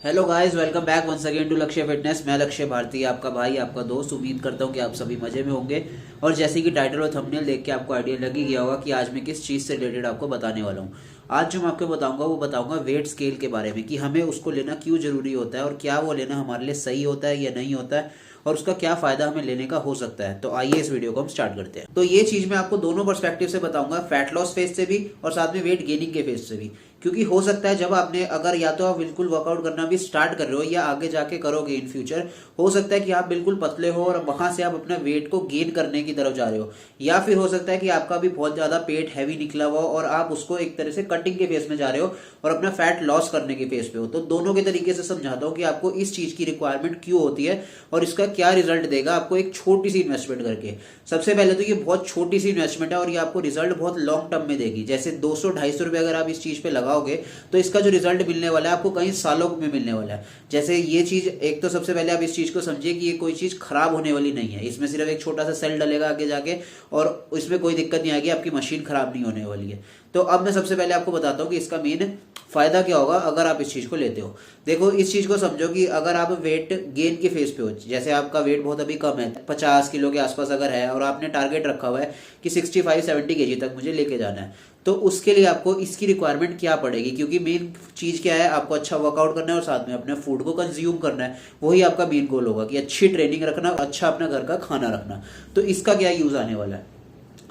Hello guys, welcome back once again to Lakshya fitness. मैं लक्ष्य भारती, आपका भाई, आपका दोस्त। उम्मीद करता हूँ कि आप सभी मजे में होंगे। और जैसे कि टाइटल और थंबनेल देख के आपको आइडिया लग ही गया होगा कि आज मैं किस चीज़ से रिलेटेड आपको बताने वाला हूँ। आज जो मैं आपको बताऊंगा वो बताऊंगा वेट स्केल के बारे में, कि हमें उसको लेना क्यों जरूरी होता है और क्या वो लेना हमारे लिए सही होता है या नहीं होता है, और उसका क्या फायदा हमें लेने का हो सकता है। तो आइए इस वीडियो को हम स्टार्ट करते हैं। तो ये चीज मैं आपको दोनों पर्सपेक्टिव से बताऊंगा, फैट लॉस फेज से भी और साथ में वेट गेनिंग के फेज से भी। क्योंकि हो सकता है जब आपने अगर या तो आप बिल्कुल वर्कआउट करना भी स्टार्ट कर रहे हो या आगे जाके करोगे इन फ्यूचर, हो सकता है कि आप बिल्कुल पतले हो और वहां से आप अपना वेट को गेन करने की तरफ जा रहे हो, या फिर हो सकता है कि आपका भी बहुत ज्यादा पेट हैवी निकला हुआ और आप उसको एक तरह से कटिंग के फेस में जा रहे हो और अपना फैट लॉस करने के फेस पे हो। तो दोनों के तरीके से समझाता हूँ कि आपको इस चीज की रिक्वायरमेंट क्यों होती है और इसका क्या रिजल्ट देगा आपको एक छोटी सी इन्वेस्टमेंट करके। सबसे पहले तो ये बहुत छोटी सी इन्वेस्टमेंट है और ये आपको रिजल्ट बहुत लॉन्ग टर्म में देगी। जैसे 200-250 रुपए अगर आप इस चीज पे लगाओगे तो इसका जो रिजल्ट मिलने वाला है आपको कई सालों में मिलने वाला है। जैसे ये चीज, एक तो सबसे पहले आप इस चीज को समझिए कि ये कोई चीज खराब होने वाली नहीं है। इसमें सिर्फ एक छोटा सा सेल डलेगा आगे जाके और इसमें कोई दिक्कत नहीं आएगी, आपकी मशीन खराब नहीं होने वाली है। तो अब मैं सबसे पहले आपको बताता हूँ कि इसका मेन फायदा क्या होगा अगर आप इस चीज को लेते हो। देखो, इस चीज को समझो कि अगर आप वेट गेन के फेज पे हो, जैसे आपका वेट बहुत अभी कम है, 50 किलो के आसपास अगर है और आपने टारगेट रखा हुआ है कि 65-70 केजी तक मुझे लेके जाना है, तो उसके लिए आपको इसकी रिक्वायरमेंट क्या पड़ेगी? क्योंकि मेन चीज क्या है, आपको अच्छा वर्कआउट करना है और साथ में अपने फूड को कंज्यूम करना है। वही आपका मेन गोल होगा कि अच्छी ट्रेनिंग रखना, अच्छा अपना घर का खाना रखना। तो इसका क्या यूज आने वाला है?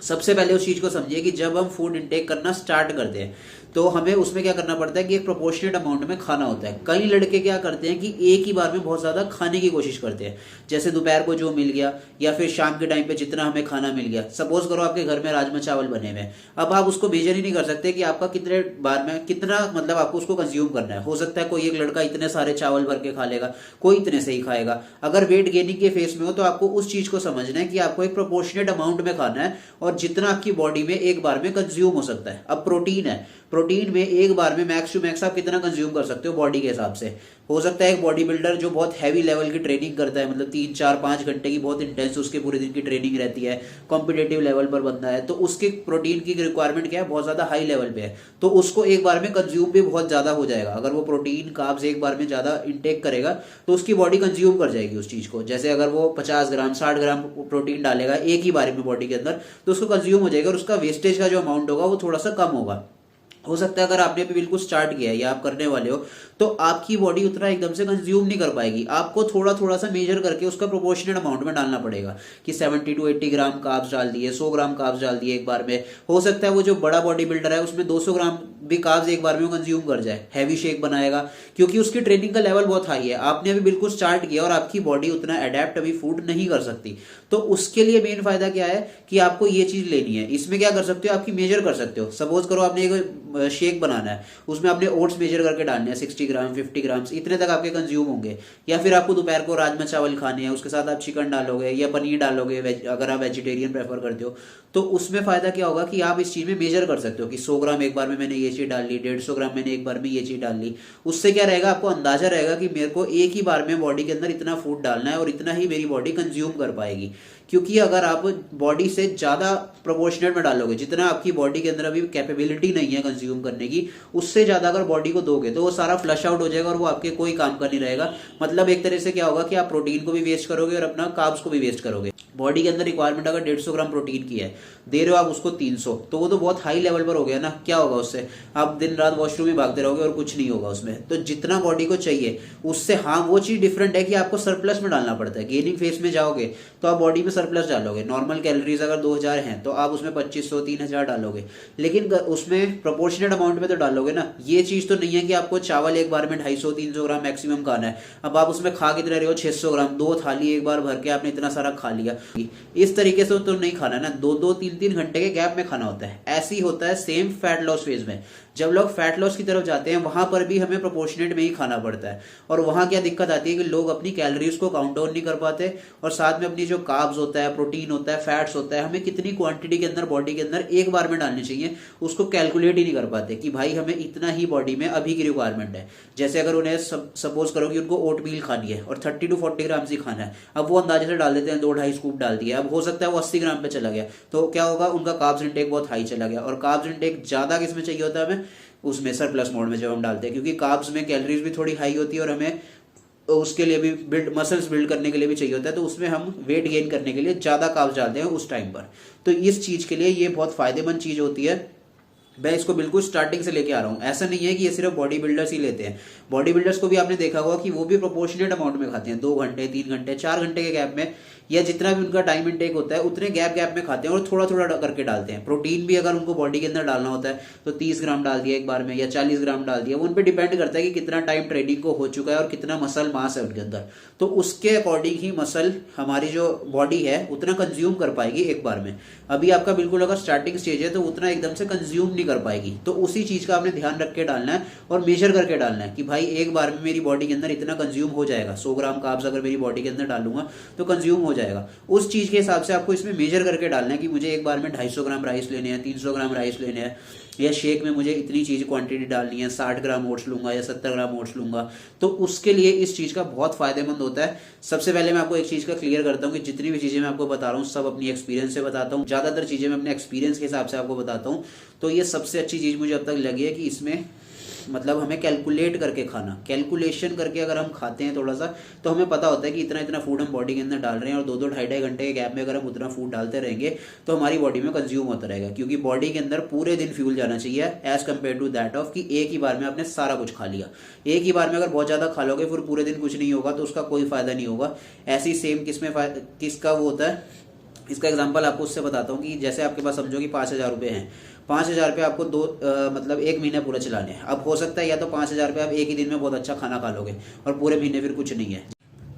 सबसे पहले उस चीज को समझिए कि जब हम फूड इंटेक करना स्टार्ट करते हैं तो हमें उसमें क्या करना पड़ता है कि एक प्रोपोर्शनेट अमाउंट में खाना होता है। कई लड़के क्या करते हैं कि एक ही बार में बहुत ज्यादा खाने की कोशिश करते हैं, जैसे दोपहर को जो मिल गया या फिर शाम के टाइम पे जितना हमें खाना मिल गया। सपोज करो आपके घर में राजमा चावल बने हुए, अब आप उसको मेजर ही नहीं कर सकते कि आपका कितने बार में कितना, मतलब आपको उसको कंज्यूम करना है। हो सकता है कोई एक लड़का इतने सारे चावल भर के खा लेगा, कोई इतने से ही खाएगा। अगर वेट गेनिंग के फेस में हो तो आपको उस चीज को समझना है कि आपको एक प्रोपोर्शनेट अमाउंट में खाना है और जितना आपकी बॉडी में एक बार में कंज्यूम हो सकता है। अब प्रोटीन है, प्रोटीन में एक बार में मैक्स टू मैक्स आप कितना कंज्यूम कर सकते हो बॉडी के हिसाब से। हो सकता है एक बॉडी बिल्डर जो बहुत हैवी लेवल की ट्रेनिंग करता है, मतलब 3-4-5 घंटे की बहुत इंटेंस उसके पूरे दिन की ट्रेनिंग रहती है, कॉम्पिटेटिव लेवल पर बंदा है, तो उसके प्रोटीन की रिक्वायरमेंट क्या है, बहुत ज्यादा हाई लेवल पे है। तो उसको एक बार में कंज्यूम भी बहुत ज्यादा हो जाएगा। अगर वो प्रोटीन कार्ब्स एक बार में ज्यादा इंटेक करेगा तो उसकी बॉडी कंज्यूम कर जाएगी उस चीज को। जैसे अगर वो 50 ग्राम 60 ग्राम प्रोटीन डालेगा एक ही बार में बॉडी के अंदर, तो उसको कंज्यूम हो जाएगा और उसका वेस्टेज का जो अमाउंट होगा वो थोड़ा सा कम होगा। हो सकता है अगर आपने भी बिल्कुल स्टार्ट किया है या आप करने वाले हो तो आपकी बॉडी उतना एकदम से कंज्यूम नहीं कर पाएगी। आपको थोड़ा थोड़ा सा मेजर करके उसका प्रोपोर्शनल अमाउंट में डालना पड़ेगा कि 70-80 ग्राम कार्ब्स डाल दिए, 100 ग्राम कार्ब्स डाल दिए एक बार में। हो सकता है वो जो बड़ा बॉडी बिल्डर है उसमें 200 ग्राम भी कार्ब्स एक बार में कंज्यूम कर जाए, हैवी शेक बनाएगा, क्योंकि उसकी ट्रेनिंग का लेवल बहुत हाई है। आपने अभी बिल्कुल स्टार्ट किया और आपकी बॉडी उतना अडेप्ट अभी फूड नहीं कर सकती। तो उसके लिए मेन फायदा क्या है कि आपको ये चीज लेनी है। इसमें क्या कर सकते हो, आपकी मेजर कर सकते हो। सपोज करो आपने एक शेक बनाना है, उसमें आपने ओट्स मेजर करके डालने हैं 60 ग्राम 50 ग्राम इतने तक आपके कंज्यूम होंगे। या फिर आपको दोपहर को राजमा चावल खाने हैं, उसके साथ आप चिकन डालोगे या पनीर डालोगे, अगर आप वेजिटेरियन प्रेफर करते हो, तो उसमें फायदा क्या होगा कि आप इस चीज में मेजर कर सकते हो कि 100 ग्राम एक बार में मैंने ये चीज डाल ली, 150 ग्राम मैंने एक बार में ये चीज डाल ली। उससे क्या रहेगा, आपको अंदाजा रहेगा कि मेरे को एक ही बार में बॉडी के अंदर इतना फूड डालना है और इतना ही मेरी बॉडी कंज्यूम कर पाएगी। क्योंकि अगर आप बॉडी से ज्यादा प्रोपोर्शनेट में डालोगे, जितना आपकी बॉडी के अंदर अभी कैपेबिलिटी नहीं है कंज्यूम करने की, उससे ज्यादा अगर बॉडी को दोगे तो वो सारा फ्लश आउट हो जाएगा और वो आपके कोई काम का नहीं रहेगा। मतलब एक तरह से क्या होगा कि आप प्रोटीन को भी वेस्ट करोगे और अपना कार्ब्स को भी वेस्ट करोगे। बॉडी के अंदर रिक्वायरमेंट अगर 150 ग्राम प्रोटीन की है, दे रहे हो आप उसको 300, तो वो तो बहुत हाई लेवल पर हो गया ना। क्या होगा उससे, आप दिन रात वॉशरूम में भागते रहोगे और कुछ नहीं होगा उसमें। तो जितना बॉडी को चाहिए उससे, हाँ वो चीज डिफरेंट है कि आपको सरप्लस में डालना पड़ता है। गेनिंग फेस में जाओगे तो आप बॉडी में सरप्लस डालोगे। नॉर्मल कैलोरीज अगर 2000 हैं तो आप उसमें 2500-3000 डालोगे, लेकिन उसमें प्रोपोर्शनेट अमाउंट में तो डालोगे ना। ये चीज तो नहीं है कि आपको चावल एक बार में 250-300 ग्राम मैक्सिमम खाना है। अब आप उसमें खा कितने रहे हो, 600 ग्राम, 2 थाली एक बार भर के आपने इतना सारा खा लिया। इस तरीके से तो नहीं खाना ना, 2-2 3-3 घंटे के गैप में खाना होता है। ऐसे ही होता है सेम फैट लॉस फेज में। जब लोग फैट लॉस की तरफ जाते हैं वहां पर भी हमें प्रोपोर्शनेट में ही खाना पड़ता है। और वहां क्या दिक्कत आती है कि लोग अपनी कैलोरीज को काउंट डाउन नहीं कर पाते और साथ में अपनी जो कार्ब्स होता है, प्रोटीन होता है, फैट्स होता है, हमें कितनी क्वांटिटी के अंदर बॉडी के अंदर एक बार में डालनी चाहिए, उसको कैलकुलेट ही नहीं कर पाते कि भाई हमें इतना ही बॉडी में अभी की रिक्वायरमेंट है। जैसे अगर उन्हें सपोज करो कि उनको ओट मील खानी है और 30-40 ग्राम ही खाना है, अब वो अंदाजे से डाल देते हैं 2-2.5 स्कूप डाल दिया। अब हो सकता है वो 80 ग्राम पे चला गया, तो क्या होगा, उनका कार्ब्स इंटेक बहुत हाई चला गया। और कार्ब्स इंटेक ज्यादा किसमें चाहिए होता है हमें, उसमें सरप्लस मोड में जब हम डालते हैं, क्योंकि कार्ब्स में कैलोरीज भी थोड़ी हाई होती है और हमें उसके लिए भी मसल्स बिल्ड करने के लिए भी चाहिए होता है, तो उसमें हम वेट गेन करने के लिए ज़्यादा कार्ब्स डालते हैं उस टाइम पर। तो इस चीज़ के लिए ये बहुत फायदेमंद चीज़ होती है। मैं इसको बिल्कुल स्टार्टिंग से लेके आ रहा हूँ, ऐसा नहीं है कि ये सिर्फ बॉडी बिल्डर्स ही लेते हैं। बॉडी बिल्डर्स को भी आपने देखा होगा कि वो भी प्रोपोर्शनेट अमाउंट में खाते हैं, 2 घंटे 3 घंटे 4 घंटे के गैप में, या जितना भी उनका टाइम इनटेक होता है उतने गैप में खाते हैं और थोड़ा थोड़ा करके डालते हैं। प्रोटीन भी अगर उनको बॉडी के अंदर डालना होता है तो 30 ग्राम डाल दिया एक बार में या 40 ग्राम डाल दिया, वो उन पर डिपेंड करता है कि कितना टाइम ट्रेनिंग को हो चुका है और कितना मसल मास है उनके अंदर। तो उसके अकॉर्डिंग ही मसल हमारी जो बॉडी है उतना कंज्यूम कर पाएगी एक बार में। अभी आपका बिल्कुल अगर स्टार्टिंग स्टेज है तो उतना एकदम से कंज्यूम नहीं कर पाएगी। तो उसी चीज का आपने ध्यान रख के डालना है और मेजर करके डालना है कि भाई एक बार में मेरी बॉडी के अंदर इतना कंज्यूम हो जाएगा, 100 ग्राम कार्ब्स अगर मेरी बॉडी के अंदर डालूंगा तो कंज्यूम हो जाएगा। उस चीज के हिसाब से आपको इसमें मेजर करके डालना है कि मुझे एक बार में 250 ग्राम राइस लेने हैं, 300 ग्राम राइस लेने हैं, या शेक में मुझे इतनी चीज क्वांटिटी डालनी है, 60 ग्राम ओट्स लूंगा या 70 ग्राम ओट्स लूंगा। तो उसके लिए इस चीज का बहुत फायदेमंद होता है। सबसे पहले मैं आपको एक चीज का क्लियर करता हूँ कि जितनी भी चीजें मैं आपको बता रहा हूँ सब अपनी एक्सपीरियंस से बताता हूँ, ज्यादातर चीजें मैं अपने एक्सपीरियंस के हिसाब से आपको बताता हूँ। तो ये सबसे अच्छी चीज मुझे अब तक लगी है कि इसमें मतलब हमें कैलकुलेट करके खाना, कैलकुलेशन करके अगर हम खाते हैं थोड़ा सा तो हमें पता होता है कि इतना इतना फूड हम बॉडी के अंदर डाल रहे हैं, और 2-2 ढाई घंटे के गैप में अगर हम उतना फूड डालते रहेंगे तो हमारी बॉडी में कंज्यूम होता रहेगा। क्योंकि बॉडी के अंदर पूरे दिन फ्यूल जाना चाहिए as compare to that of कि एक ही बार में आपने सारा कुछ खा लिया। एक ही बार में अगर बहुत ज्यादा खा लोगे फिर पूरे दिन कुछ नहीं होगा तो उसका कोई फायदा नहीं होगा। ऐसी सेम किसका वो होता है, इसका एग्जांपल आपको उससे बताता हूँ कि जैसे आपके पास समझो कि 5,000 रुपये हैं, 5,000 रुपये आपको मतलब 1 महीना पूरा चलाने हैं। अब हो सकता है या तो 5,000 रुपये आप एक ही दिन में बहुत अच्छा खाना खा लोगे और पूरे महीने फिर कुछ नहीं है।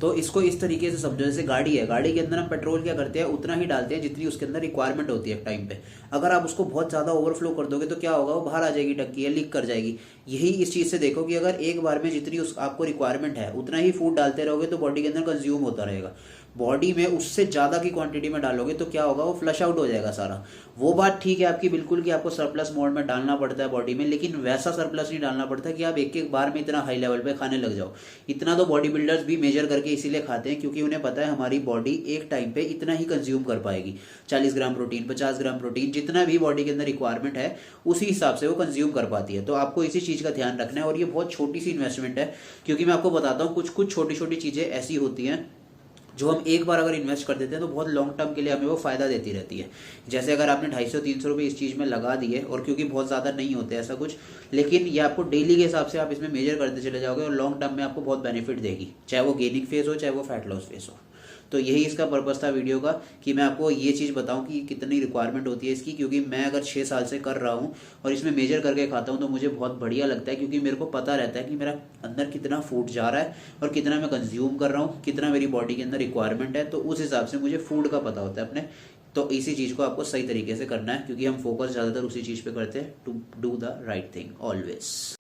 तो इसको इस तरीके से समझो, जैसे गाड़ी है, गाड़ी के अंदर हम पेट्रोल क्या करते हैं उतना ही डालते हैं जितनी उसके अंदर रिक्वायरमेंट होती है टाइम पे। अगर आप उसको बहुत ज़्यादा ओवरफ्लो कर दोगे तो क्या होगा, वो बाहर आ जाएगी टंकी या लीक कर जाएगी। यही इस चीज़ से देखो कि अगर एक बार में जितनी आपको रिक्वायरमेंट है उतना ही फूड डालते रहोगे तो बॉडी के अंदर कंज्यूम होता रहेगा। बॉडी में उससे ज़्यादा की क्वांटिटी में डालोगे तो क्या होगा, वो फ्लश आउट हो जाएगा सारा। वो बात ठीक है आपकी बिल्कुल कि आपको सरप्लस मोड में डालना पड़ता है बॉडी में, लेकिन वैसा सरप्लस नहीं डालना पड़ता कि आप एक एक बार में इतना हाई लेवल पे खाने लग जाओ। इतना तो बॉडी बिल्डर्स भी मेजर करके इसीलिए खाते हैं क्योंकि उन्हें पता है हमारी बॉडी एक टाइम पे इतना ही कंज्यूम कर पाएगी। 40 ग्राम प्रोटीन, 50 ग्राम प्रोटीन, जितना भी बॉडी के अंदर रिक्वायरमेंट है उसी हिसाब से वो कंज्यूम कर पाती है। तो आपको इसी चीज़ का ध्यान रखना है। और ये बहुत छोटी सी इन्वेस्टमेंट है, क्योंकि मैं आपको बताता हूँ कुछ कुछ छोटी छोटी चीज़ें ऐसी होती हैं जो हम एक बार अगर इन्वेस्ट कर देते हैं तो बहुत लॉन्ग टर्म के लिए हमें वो फायदा देती रहती है। जैसे अगर आपने 250-300 रुपये इस चीज़ में लगा दिए, और क्योंकि बहुत ज़्यादा नहीं होते ऐसा कुछ, लेकिन ये आपको डेली के हिसाब से आप इसमें मेजर करते चले जाओगे और लॉन्ग टर्म में आपको बहुत बेनिफिट देगी, चाहे वो गेनिंग फेज हो चाहे वो फैट लॉस फेज हो। तो यही इसका पर्पस था वीडियो का कि मैं आपको ये चीज़ बताऊं कि कितनी रिक्वायरमेंट होती है इसकी। क्योंकि मैं अगर 6 साल से कर रहा हूं और इसमें मेजर करके खाता हूं तो मुझे बहुत बढ़िया लगता है, क्योंकि मेरे को पता रहता है कि मेरा अंदर कितना फूड जा रहा है और कितना मैं कंज्यूम कर रहा हूँ, कितना मेरी बॉडी के अंदर रिक्वायरमेंट है। तो उस हिसाब से मुझे फूड का पता होता है अपने। तो इसी चीज़ को आपको सही तरीके से करना है, क्योंकि हम फोकस ज़्यादातर उसी चीज़ पे करते हैं, to do the right thing always.